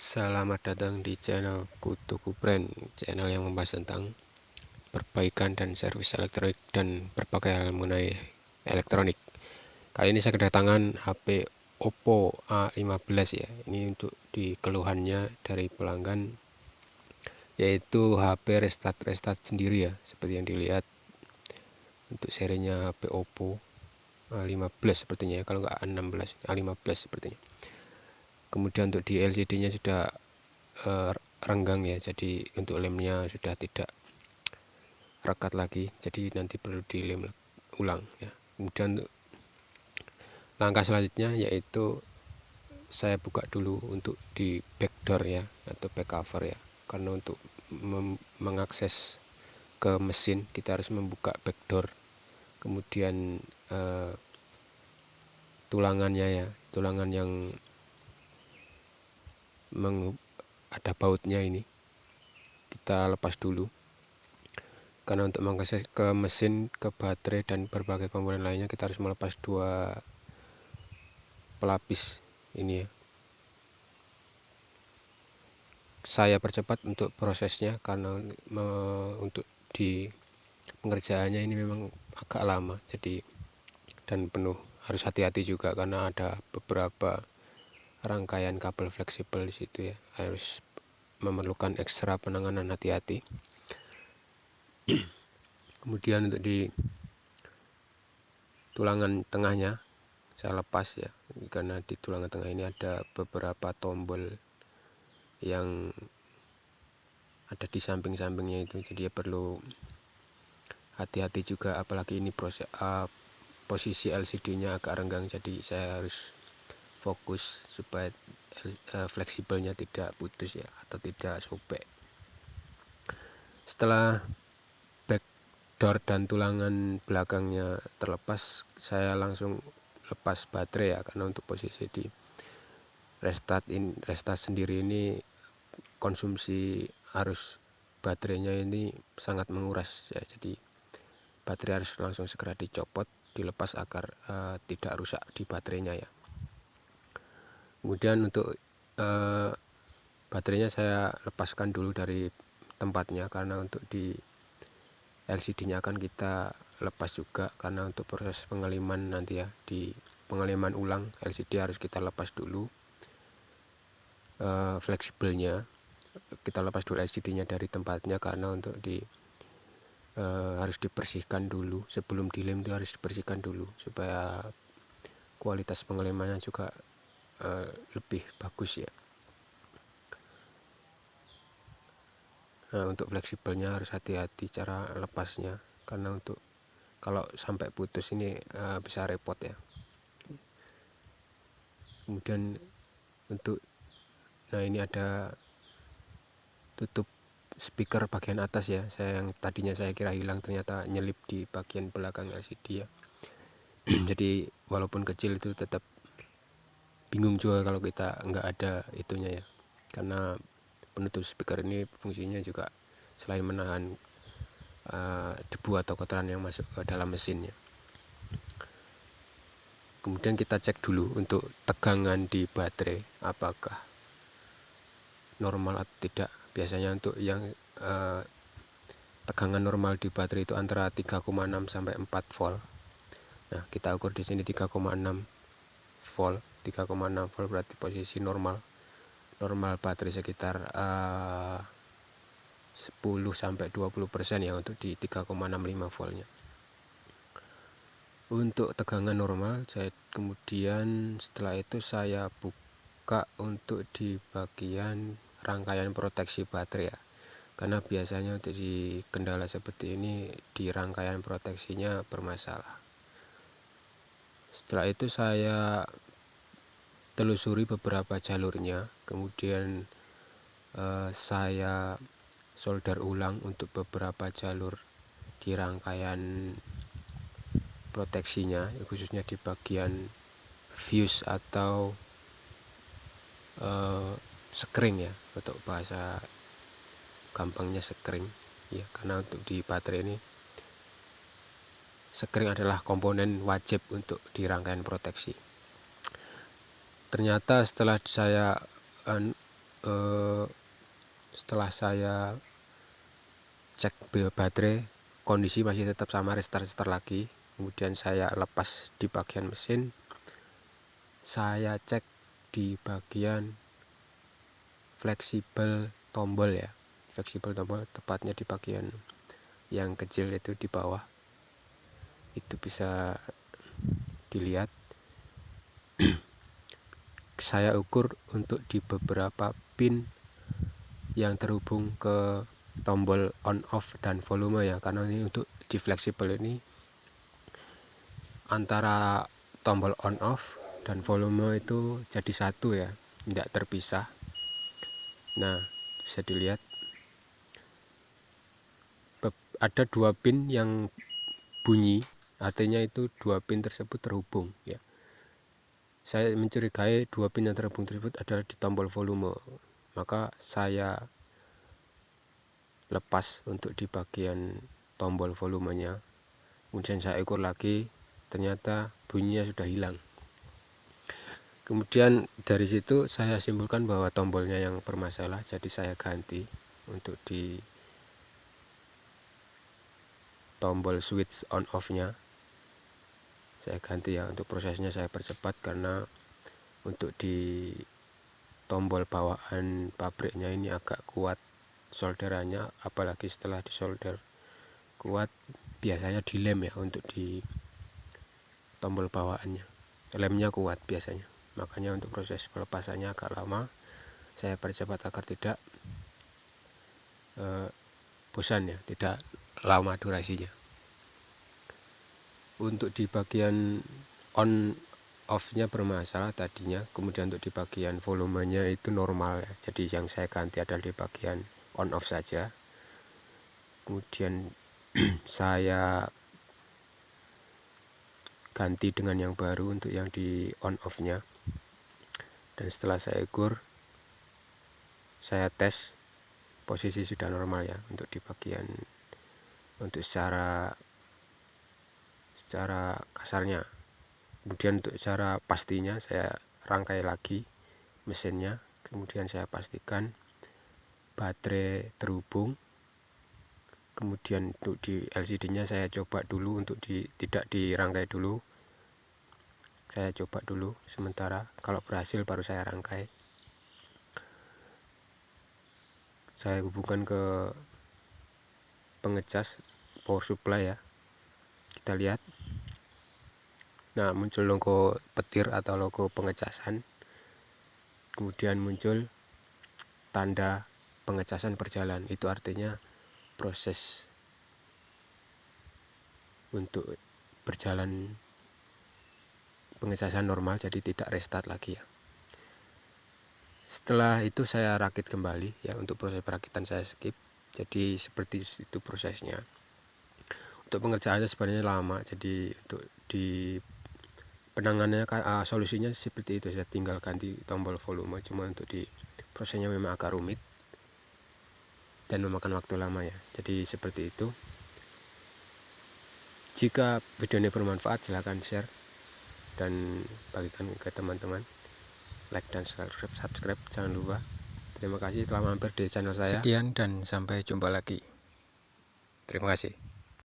Selamat datang di channel Kutuku Brand, channel yang membahas tentang perbaikan dan servis elektronik dan berbagai hal mengenai elektronik. Kali ini saya kedatangan HP Oppo A15 ya. Ini untuk di keluhannya dari pelanggan, yaitu HP restart sendiri ya, seperti yang dilihat. Untuk serinya HP Oppo A15 sepertinya ya, kalau nggak A16, A15 sepertinya. Kemudian untuk di LCD-nya sudah renggang ya, jadi untuk lemnya sudah tidak rekat lagi, jadi nanti perlu dilem ulang ya. Kemudian untuk langkah selanjutnya yaitu saya buka dulu untuk di backdoor ya, atau back cover ya, karena untuk mengakses ke mesin kita harus membuka backdoor. Kemudian tulangannya ya, tulangan yang ada bautnya ini kita lepas dulu, karena untuk mengakses ke mesin, ke baterai dan berbagai komponen lainnya kita harus melepas dua pelapis ini ya. Saya percepat untuk prosesnya karena untuk di pengerjaannya ini memang agak lama, jadi dan penuh, harus hati-hati juga karena ada beberapa rangkaian kabel fleksibel di situ ya, harus memerlukan ekstra penanganan, hati-hati. Kemudian untuk di tulangan tengahnya saya lepas ya, karena di tulangan tengah ini ada beberapa tombol yang ada di samping-sampingnya itu, jadi ya perlu hati-hati juga, apalagi ini posisi LCD-nya agak renggang, jadi saya harus fokus supaya fleksibelnya tidak putus ya, atau tidak sobek. Setelah backdoor dan tulangan belakangnya terlepas, saya langsung lepas baterai ya, karena untuk posisi di restart sendiri ini konsumsi arus baterainya ini sangat menguras ya, jadi baterai harus langsung segera dicopot, dilepas agar tidak rusak di baterainya ya. Kemudian untuk baterainya saya lepaskan dulu dari tempatnya, karena untuk di LCD-nya akan kita lepas juga, karena untuk proses pengeliman nanti ya, di pengeliman ulang LCD harus kita lepas dulu fleksibelnya, kita lepas dulu LCD-nya dari tempatnya, karena untuk harus dibersihkan dulu sebelum dilem, itu harus dibersihkan dulu supaya kualitas pengelimannya juga lebih bagus ya. Nah, untuk fleksibelnya harus hati-hati cara lepasnya, karena untuk kalau sampai putus ini bisa repot ya. Kemudian untuk ini ada tutup speaker bagian atas ya, yang tadinya saya kira hilang, ternyata nyelip di bagian belakang LCD ya. Jadi walaupun kecil itu tetap bingung juga kalau kita nggak ada itunya ya, karena penutup speaker ini fungsinya juga selain menahan debu atau kotoran yang masuk ke dalam mesinnya. Kemudian kita cek dulu untuk tegangan di baterai apakah normal atau tidak. Biasanya untuk yang tegangan normal di baterai itu antara 3,6 sampai 4 volt. Nah, kita ukur di sini 3,6 volt. 3,6 volt berarti posisi normal baterai sekitar 10 sampai 20% ya untuk di 3,65 voltnya. Untuk tegangan normal, kemudian setelah itu saya buka untuk di bagian rangkaian proteksi baterai ya, karena biasanya untuk di kendala seperti ini di rangkaian proteksinya bermasalah. Setelah itu saya telusuri beberapa jalurnya, kemudian saya solder ulang untuk beberapa jalur di rangkaian proteksinya, khususnya di bagian fuse atau sekring ya, untuk bahasa gampangnya sekring ya, karena untuk di baterai ini sekring adalah komponen wajib untuk di rangkaian proteksi. Ternyata setelah saya setelah saya cek baterai, kondisi masih tetap sama, restart lagi. Kemudian saya lepas di bagian mesin, saya cek di bagian fleksibel tombol ya, fleksibel tombol, tepatnya di bagian yang kecil itu di bawah. Itu bisa dilihat. Saya ukur untuk di beberapa pin yang terhubung ke tombol on off dan volume ya, karena ini untuk di fleksibel ini antara tombol on off dan volume itu jadi satu ya, tidak terpisah. Nah, bisa dilihat ada 2 pin yang bunyi, artinya itu 2 pin tersebut terhubung ya. Saya mencurigai 2 pin yang terhubung tersebut adalah di tombol volume, maka saya lepas untuk di bagian tombol volumenya. Kemudian saya ukur lagi, ternyata bunyinya sudah hilang. Kemudian dari situ saya simpulkan bahwa tombolnya yang bermasalah, jadi saya ganti untuk di tombol switch on off nya. Saya ganti ya, untuk prosesnya saya percepat karena untuk di tombol bawaan pabriknya ini agak kuat solderannya, apalagi setelah disolder kuat biasanya dilem ya. Untuk di tombol bawaannya lemnya kuat biasanya, makanya untuk proses pelepasannya agak lama. Saya percepat agar tidak bosan ya, tidak lama durasinya. Untuk di bagian on off nya bermasalah tadinya, kemudian untuk di bagian volumenya itu normal ya, jadi yang saya ganti adalah di bagian on off saja. Kemudian saya ganti dengan yang baru untuk yang di on off nya, dan setelah saya ukur, saya tes, posisi sudah normal ya untuk di bagian, untuk secara kasarnya. Kemudian untuk secara pastinya saya rangkai lagi mesinnya, kemudian saya pastikan baterai terhubung. Kemudian untuk di LCD nya saya coba dulu untuk tidak dirangkai dulu, saya coba dulu sementara, kalau berhasil baru saya rangkai. Saya hubungkan ke pengecas power supply ya, kita lihat. Nah, muncul logo petir atau logo pengecasan, kemudian muncul tanda pengecasan berjalan. Itu artinya proses untuk berjalan pengecasan normal, jadi tidak restart lagi ya. Setelah itu saya rakit kembali ya, untuk proses perakitan saya skip. Jadi seperti itu prosesnya. Untuk pengerjaannya sebenarnya lama, jadi untuk di penanganannya solusinya seperti itu, saya tinggal ganti tombol volume. Cuma untuk di prosesnya memang agak rumit dan memakan waktu lama ya, jadi seperti itu. Jika video ini bermanfaat, silahkan share dan bagikan ke teman-teman, like dan subscribe jangan lupa. Terima kasih telah mampir di channel saya. Sekian dan sampai jumpa lagi. Terima kasih.